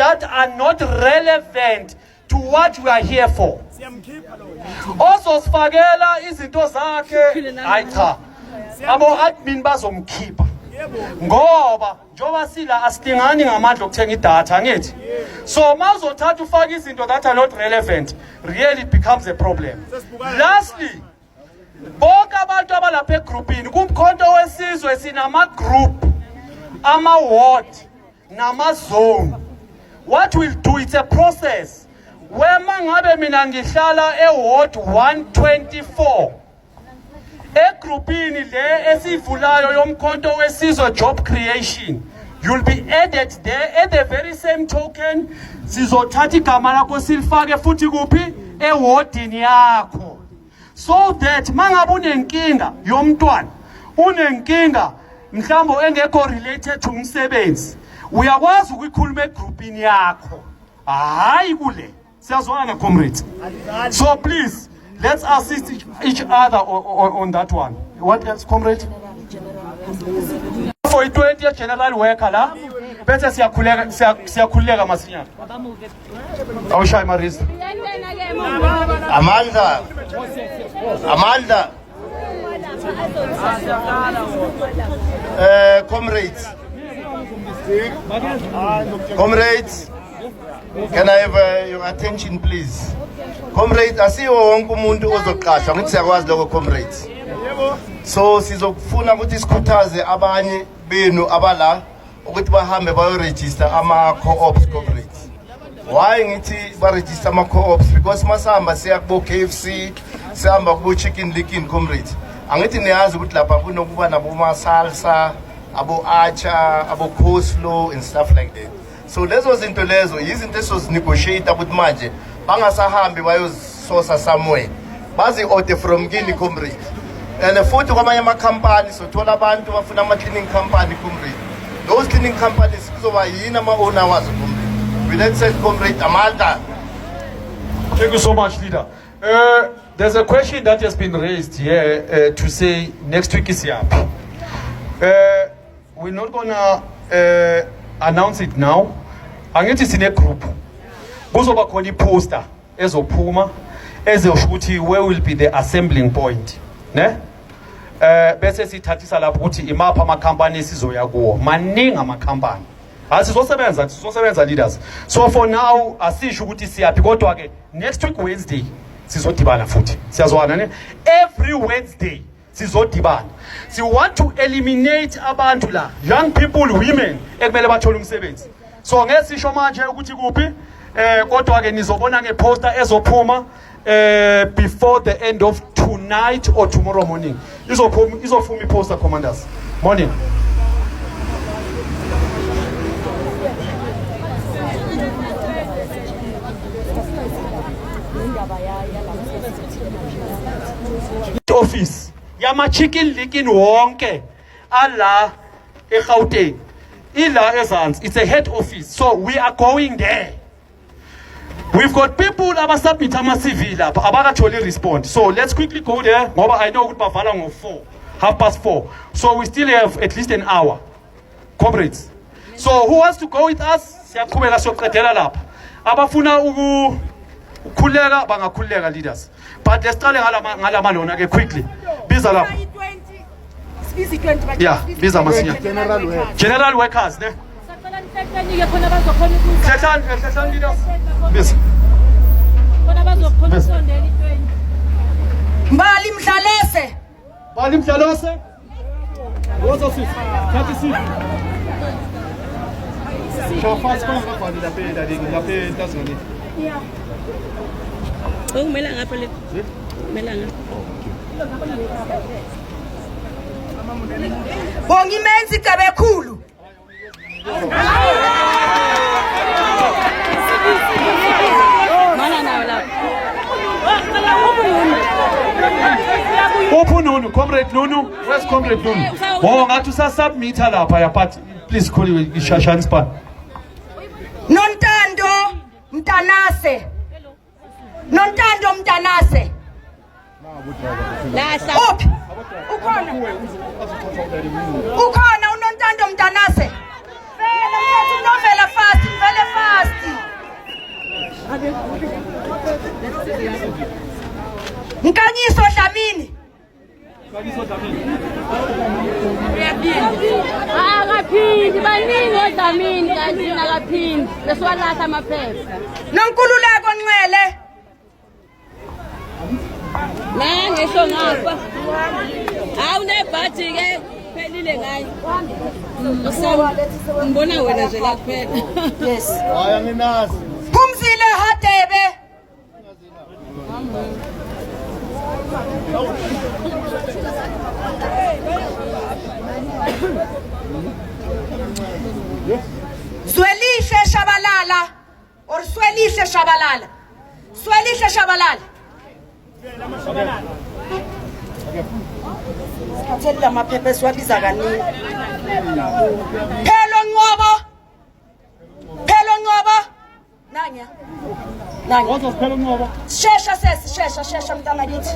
that are not relevant to what we are here for. Also sifakela izinto zakhe hayi cha. Abo admin bazomkhipha. Ngoba njoba sila asidingani ngamandla okuthenga idatha angithi. So mawuzothatha ufaka izinto that are not relevant, really it becomes a problem. Lastly, bonke abantu abalapha egroupini kumkhonto wesizwe sinama group, ama ward, nama zone. What we'll do, it's a process. Wema ngabe mina ngihlala e-ward 124. Egroupini le esivulayo yomkhonto wesizwe job creation, you'll be added there. At the very same token, sizothatha igama lakho silifake futhi kuphi ewardini yakho, so that mangabe unenkinga yomntwana, unenkinga mhlambo engekho related to umsebenzi, uyakwazi ukuyikhuluma egroupini yakho, hayi kule. Siyazwana comrades. So please, let's assist each other on that one. What else, comrade? For 20 general worker la, bese siyakhuleka masinyana. Awushayi Marisa. Amanda. Comrades, can I have your attention please? Comrades, asiwo wonke umuntu ozoqashwa ngithi siyakwazi lokho comrades. So sizokufuna ukuthi sikhuthaze abanye benu abala ukuthi bahambe bayoregister ama co-ops comrades. Why ngithi ba register ama co-ops? Because masihamba siya kubo KFC, sihamba kubo Chicken Licken comrades. Angithi niyazi ukuthi lapha kunokuba nabo ma salsa, abo acha, abo coleslaw and stuff like that. So lezo zinto lezo izinto esizonegotiate ukuthi manje bangasahambi bayososa somewhere. Bazi order from kini comrade. And futhi kwamanye ama companies sothola abantu bafuna ama cleaning company comrade. Those cleaning companies kuzoba yini ama owner wazo comrade. We let's say comrade Amanda. Thank you so much, leader. There's a question that has been raised here to say next week is yapi. We're not gonna announce it now. Angithi sine group. Kuzoba khona iposter ezophuma ezosho ukuthi where will be the assembling point, ne? Bese sithathisa lapho ukuthi imapha ama companies sizoya kuwo. Maningi ama company. Asizosebenza leaders. So for now asisho ukuthi siyapi kodwa ke next week Wednesday sizodibana futhi. Siyazwana ne? Every Wednesday sizodibana. So we want to eliminate abantu la, young people, women ekumele bathole umsebenzi. So ngesisho manje ukuthi kuphi kodwa ke nizobona ngeposter ezophuma before the end of tonight or tomorrow morning. Izofuma iposter commanders. Morning. Office yama Chicken Licken wonke ala eGauteng ila ezansi, it's a head office, so we are going there. We've got people abasubmit ama CV lapha abakatholi respond, so let's quickly go there ngoba I know ukuthi bavala ngo 4:30. So we still have at least an hour, comrades. So who wants to go with us? Siyaqhubeka soqedela lapha. Abafuna ukukhuleka bangakhuleka leaders, but let's start ngalama lona ke quickly. Biza lapha. Yeah, biza masinya. General workers ne. Hlehlan leaders. Biza. Mbali Mdlalose. Mbali Mdlalose. Woza sisi. Thathi sisi. Shafas kwa ngapha lapha entazweni. Yeah. Kumela ngapha le. Kumela ngapha. Bongi menzi kabekhulu. Mana nawo lapha. Open Nunu, comrade Nunu. Where's comrade Nunu? Oh, ngathi usasubmit lapha ya, but please call you Shashan Span. Nontando Mtanase. Nontando Mtanase. Lahla. Up. Ukhona. Ukhona uNontando Mtanase. Vele fast. Nkanyiso Dlamini. Akaphindi baningi oDlamini kanti akaphindi besiwalahla amaphepha. Nonkululeko Nxele. Nangesho ngapha. Awunebhathi ke phelile ngayo. Ngibona wena nje la kuphela. Yes. Hayi anginazi. Phumzile Hadebe. Swelihle Shabalala or Swelihle Shabalala. Swelihle Shabalala. Sikhatheli lamaphepha siwabiza kaningi. Phelo Nqobo. Phelo Nqobo. Nanya. Nanya. What's Phelo Nqobo? Shesha sesi, shesha mntana kithi.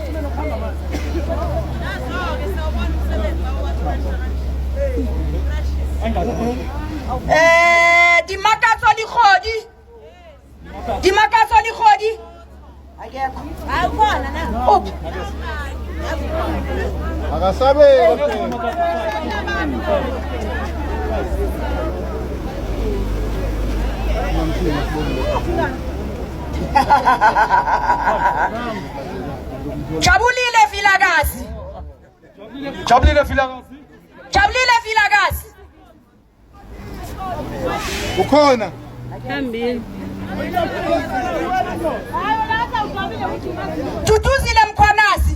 Dimakatso Likhodi. Dimakatso Likhodi. Akekho. Ayikhona na. Uphi? Akasabe. Jabulile Vilakazi. Jabulile Vilakazi. Jabulile Vilakazi. Ukhona. Hambile. Duduzile Mkhwanazi.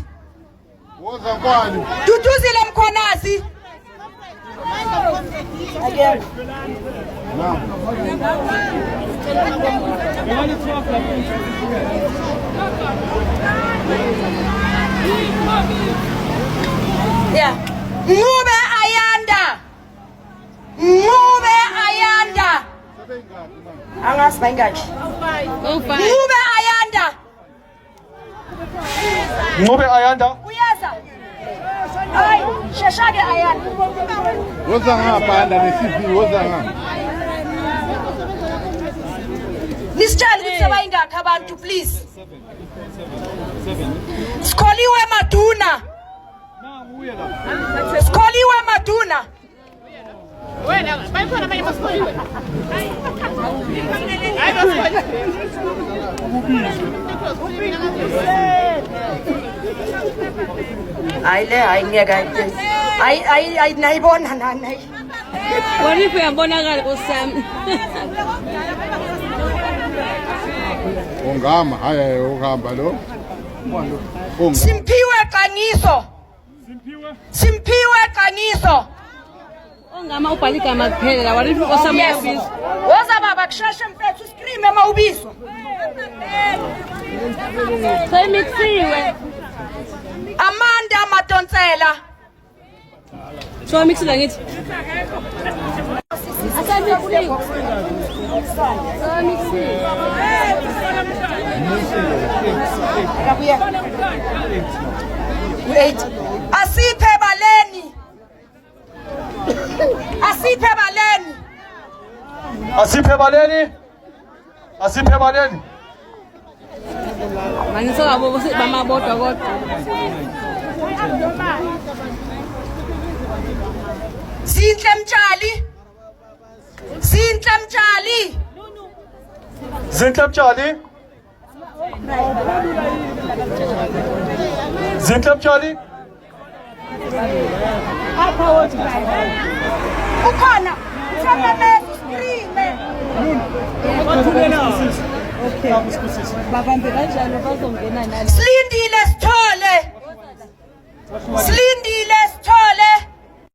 Woza kwani? Duduzile Mkhwanazi. Akekho. Yeah. Ngube Ayanda. Ngube Ayanda. Angazi bayingaki. Ngube Ayanda. Ngcobe Ayanda. Uyeza. Hayi, sheshake Ayanda. Woza ngapha ne-CV woza ngapha. Nisitshele ukuthi sebayingaki abantu please. Sikholiwe Maduna. Sikholiwe Maduna. Wena, bayikhona abanye basikholiwe. Hayi Hayi ngeke hayi nayibona nani. Walifu yabonakala kusami. Ongama hayi uhamba lo. Simpiwe Qaniso. Simpiwe Qaniso. Ongama ubhalika makuphela walifu osami yabizwa. Woza baba kusheshe mfethu scream emawubizwa. Semixiwe. Amanda Madonsela. So mixila ngithi. Asamixiwe. Wait. Asiphe Baleni. Asiphe Baleni. Asiphe Baleni. Asiphe Baleni. Manisa babo bamabodwa kodwa. Zinhle Mtshali. Zinhle Mtshali. Zinhle Mtshali. Zinhle Mtshali. Ukhona. Mthembe scream. Babambe kanjalo bazongena nalo. Silindile Sithole. Silindile